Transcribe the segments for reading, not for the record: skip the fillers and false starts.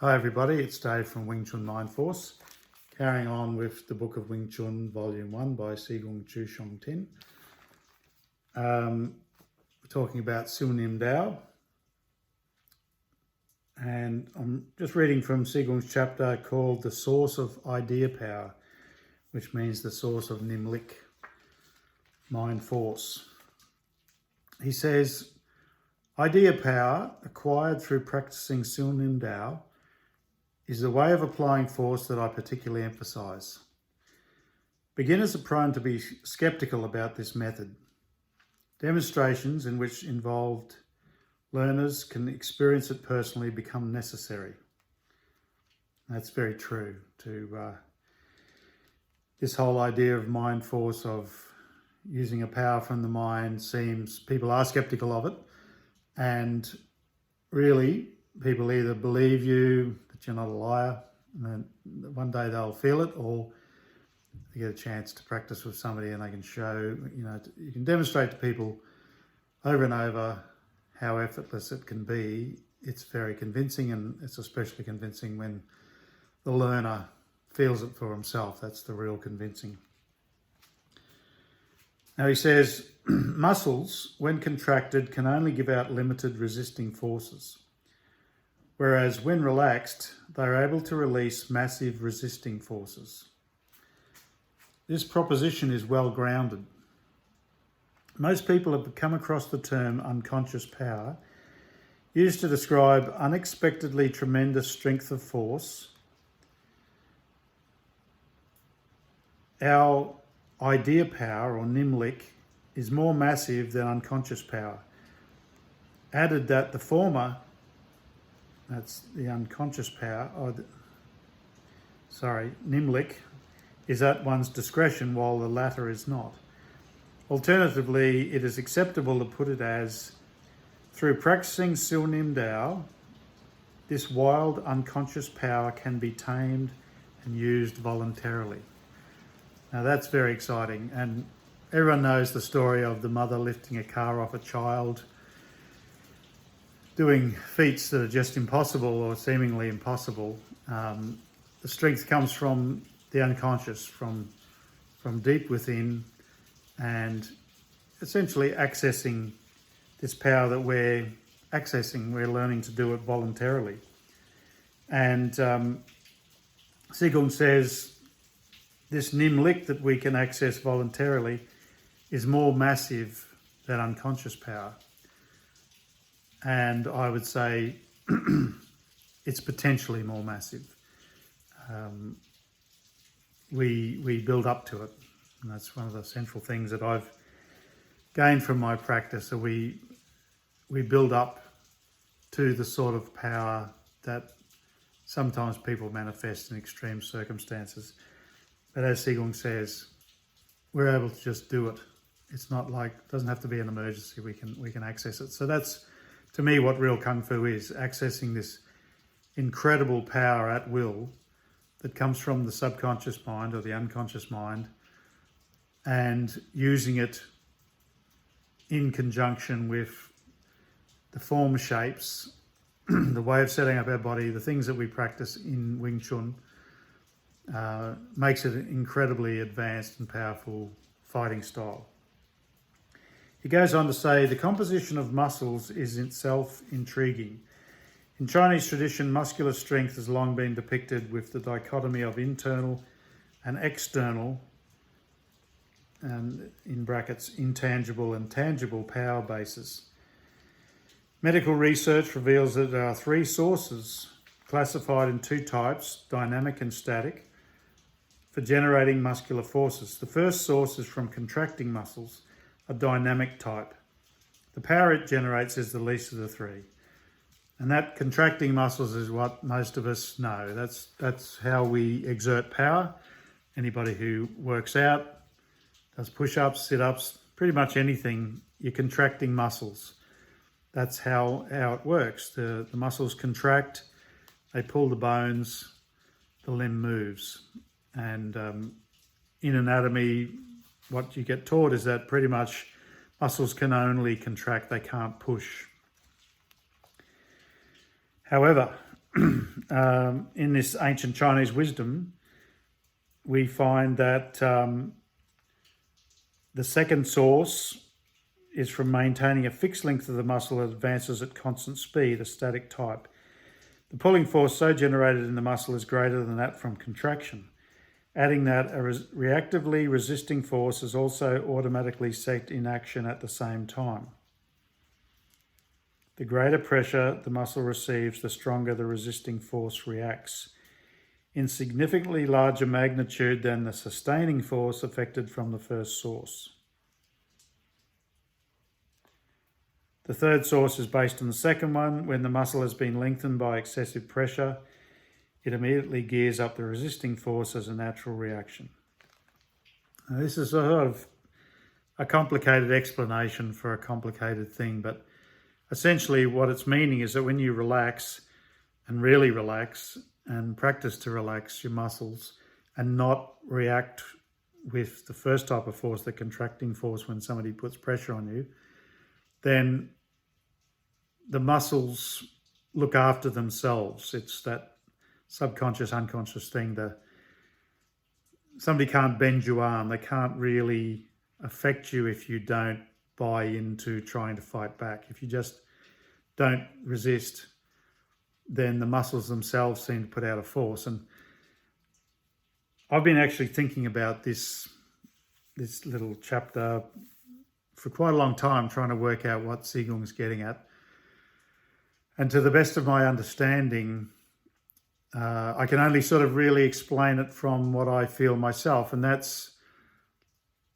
Hi everybody, it's Dave from Wing Chun Mind Force, carrying on with the Book of Wing Chun Volume 1 by Chu Shong Tin. We're talking about Siu Nim, and I'm just reading from Sigung's chapter called The Source of Idea Power, which means the source of Nim Lik, Mind Force. He says, idea power acquired through practicing Siu Nim is the way of applying force that I particularly emphasise. Beginners are prone to be sceptical about this method. Demonstrations in which involved learners can experience it personally become necessary. That's very true to this whole idea of mind force, of using a power from the mind. People are sceptical of it, and really people either believe you that you're not a liar, and then one day they'll feel it, or they get a chance to practice with somebody and they can show, you can demonstrate to people over and over how effortless it can be. It's very convincing, and it's especially convincing when the learner feels it for himself. That's the real convincing. Now he says, muscles, when contracted, can only give out limited resisting forces, whereas when relaxed, they're able to release massive resisting forces. This proposition is well grounded. Most people have come across the term unconscious power, used to describe unexpectedly tremendous strength of force. Our idea power, or Nim Lik, is more massive than unconscious power. Added that the former, that's the unconscious power, Nim Lik, is at one's discretion while the latter is not. Alternatively, it is acceptable to put it as, through practicing Siu Nim this wild unconscious power can be tamed and used voluntarily. Now that's very exciting, and everyone knows the story of the mother lifting a car off a child, doing feats that are just impossible or seemingly impossible. The strength comes from the unconscious, from deep within, and essentially accessing this power that we're accessing. We're learning to do it voluntarily. And Sigung says this Nim Lik that we can access voluntarily is more massive than unconscious power. And I would say it's potentially more massive. We build up to it, and that's one of the central things that I've gained from my practice. So we build up to the sort of power that sometimes people manifest in extreme circumstances. But as Sigung says, we're able to just do it. It's not like, it doesn't have to be an emergency. We can access it. So that's, to me, what real Kung Fu is, accessing this incredible power at will that comes from the subconscious mind or the unconscious mind, and using it in conjunction with the form shapes, the way of setting up our body, the things that we practice in Wing Chun, makes it an incredibly advanced and powerful fighting style. He goes on to say, the composition of muscles is itself intriguing. In Chinese tradition, muscular strength has long been depicted with the dichotomy of internal and external, and in brackets, intangible and tangible power bases. Medical research reveals that there are three sources, classified in two types, dynamic and static, for generating muscular forces. The first source is from contracting muscles, a dynamic type. The power it generates is the least of the three. And that contracting muscles is what most of us know. That's how we exert power. Anybody who works out, does push-ups, sit-ups, pretty much anything, you're contracting muscles. That's how it works. The muscles contract, they pull the bones, the limb moves. And in anatomy, what you get taught is that pretty much muscles can only contract, they can't push. However, in this ancient Chinese wisdom, we find that the second source is from maintaining a fixed length of the muscle that advances at constant speed, a static type. The pulling force so generated in the muscle is greater than that from contraction. Adding that, a reactively resisting force is also automatically set in action at the same time. The greater pressure the muscle receives, the stronger the resisting force reacts, in significantly larger magnitude than the sustaining force affected from the first source. The third source is based on the second one. When the muscle has been lengthened by excessive pressure, it immediately gears up the resisting force as a natural reaction. Now, this is sort of a complicated explanation for a complicated thing, but essentially what it's meaning is that when you relax and really relax and practice to relax your muscles and not react with the first type of force, the contracting force when somebody puts pressure on you, then the muscles look after themselves. It's that subconscious, unconscious thing that somebody can't bend your arm. They can't really affect you if you don't buy into trying to fight back. If you just don't resist, then the muscles themselves seem to put out a force. And I've been actually thinking about this little chapter for quite a long time, trying to work out what Sigung's getting at. And to the best of my understanding, I can only sort of really explain it from what I feel myself. And that's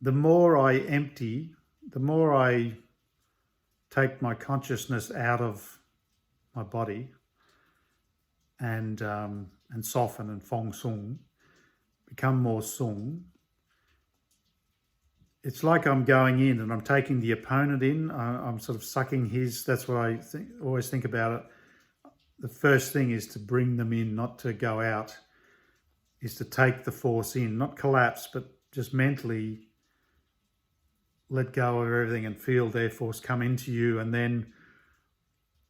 the more I empty, the more I take my consciousness out of my body and soften and fong sung, become more sung. It's like I'm going in and I'm taking the opponent in. I'm sort of sucking his. That's what I always think about it. The first thing is to bring them in, not to go out, is to take the force in, not collapse, but just mentally let go of everything and feel their force come into you. And then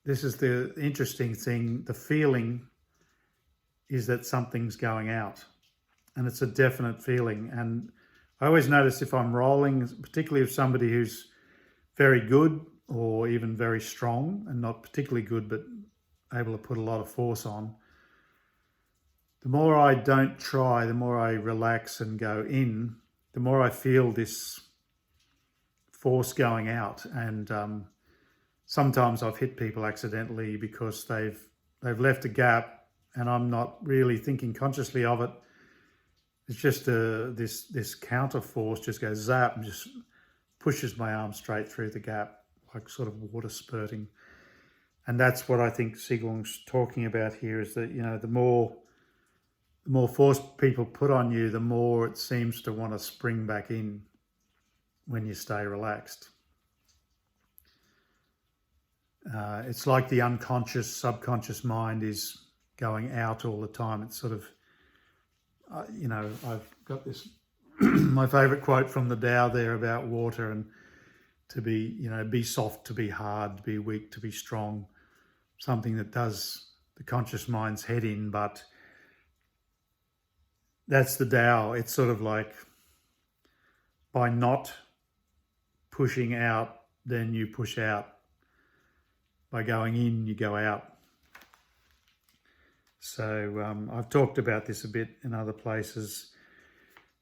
this is the interesting thing. The feeling is that something's going out, and it's a definite feeling. And I always notice if I'm rolling, particularly if somebody who's very good or even very strong and not particularly good, but able to put a lot of force on, the more I don't try, the more I relax and go in, the more I feel this force going out. And sometimes I've hit people accidentally because they've left a gap and I'm not really thinking consciously of it. It's just this counter force just goes zap and just pushes my arm straight through the gap, like sort of water spurting. And that's what I think Sigung's talking about here, is that, you know, the more force people put on you, the more it seems to want to spring back in when you stay relaxed. It's like the unconscious, subconscious mind is going out all the time. It's sort of, you know, I've got this, my favourite quote from the Tao there about water, and to be, you know, be soft to be hard, to be weak to be strong, something that does the conscious mind's head in. But that's the Tao. It's sort of like by not pushing out, then you push out. By going in, you go out. So I've talked about this a bit in other places.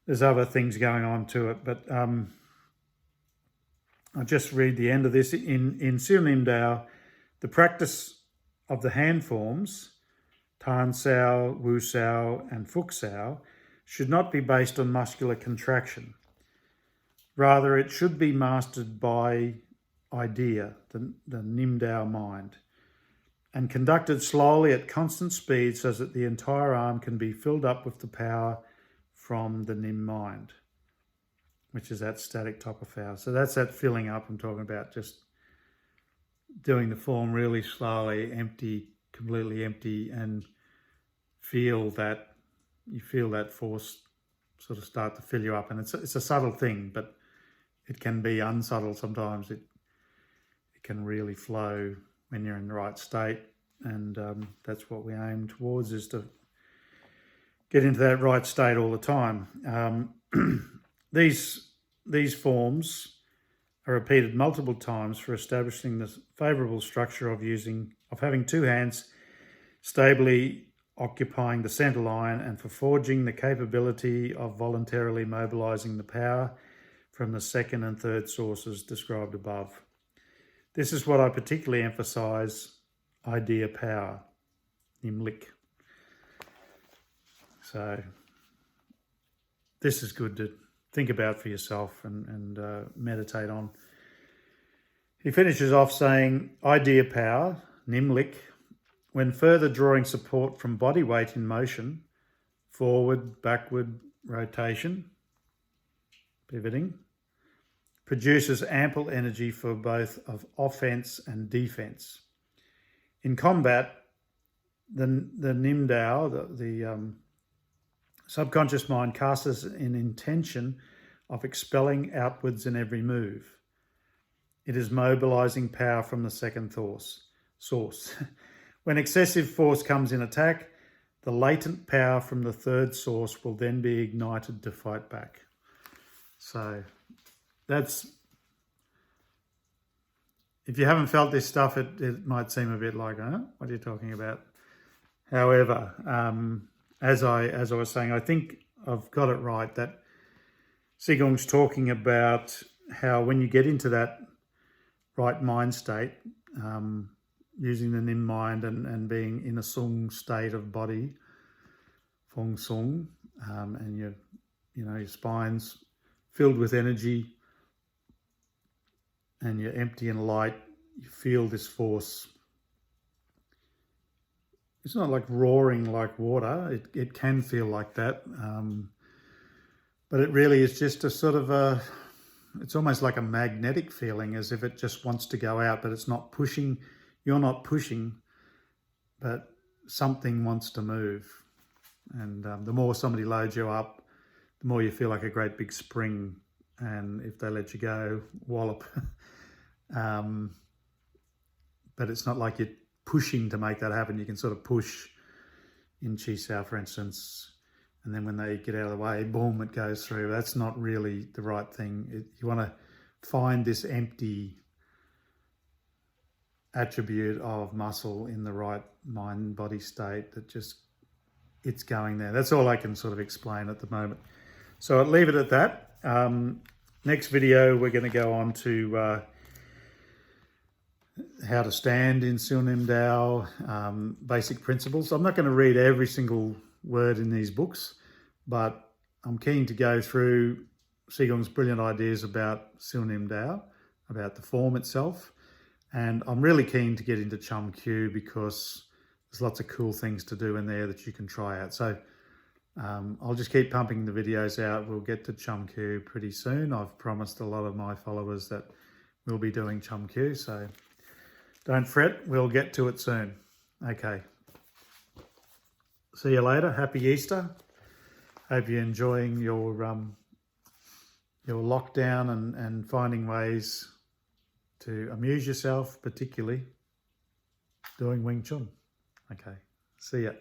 There's other things going on to it, but I'll just read the end of this. In Siu Nim Dao, the practice of the hand forms, Tan Sao, Wu Sao, and Fuk Sao, should not be based on muscular contraction. Rather, it should be mastered by idea, the Nim Dao mind, and conducted slowly at constant speed so that the entire arm can be filled up with the power from the Nim mind, which is that static type of power. So that's that filling up I'm talking about, just doing the form really slowly, empty, completely empty, and feel that, you feel that force sort of start to fill you up. And it's a subtle thing, but it can be unsubtle sometimes. It can really flow when you're in the right state. And that's what we aim towards, is to get into that right state all the time. These forms are repeated multiple times for establishing the favourable structure of having two hands stably occupying the centre line, and for forging the capability of voluntarily mobilising the power from the second and third sources described above. This is what I particularly emphasise: idea power, Nim Lik. So this is good to think about for yourself and meditate on. He finishes off saying, idea power, Nim Lik, when further drawing support from body weight in motion, forward, backward, rotation, pivoting, produces ample energy for both of offense and defense. In combat, the Nim Dao, the subconscious mind, casts an intention of expelling outwards in every move. It is mobilizing power from the second source. When excessive force comes in attack, the latent power from the third source will then be ignited to fight back. So that's, if you haven't felt this stuff, it might seem a bit like, what are you talking about? However, as I was saying, I think I've got it right, that Qigong's talking about how when you get into that right mind state, using the Nim mind and being in a Sung state of body, Feng Sung, and your spine's filled with energy and you're empty and light, you feel this force. It's not like roaring like water. It can feel like that. But it really is just a sort of it's almost like a magnetic feeling, as if it just wants to go out, but it's not pushing. You're not pushing, but something wants to move. And the more somebody loads you up, the more you feel like a great big spring. And if they let you go, wallop. But it's not like you're pushing to make that happen. You can sort of push in Chi Sao, for instance, and then when they get out of the way, boom, it goes through. That's not really the right thing. You want to find this empty attribute of muscle in the right mind-body state that just, it's going there. That's all I can sort of explain at the moment. So I'll leave it at that. Next video, we're going to go on to how to stand in Siu Nim Dao, basic principles. I'm not going to read every single word in these books, but I'm keen to go through Qigong's brilliant ideas about Siu Nim Dao, about the form itself. And I'm really keen to get into Chum Q because there's lots of cool things to do in there that you can try out. So I'll just keep pumping the videos out. We'll get to Chum Q pretty soon. I've promised a lot of my followers that we'll be doing Chum Q, so don't fret, we'll get to it soon. Okay. See you later. Happy Easter. Hope you're enjoying your lockdown and finding ways to amuse yourself, particularly doing Wing Chun. Okay. See ya.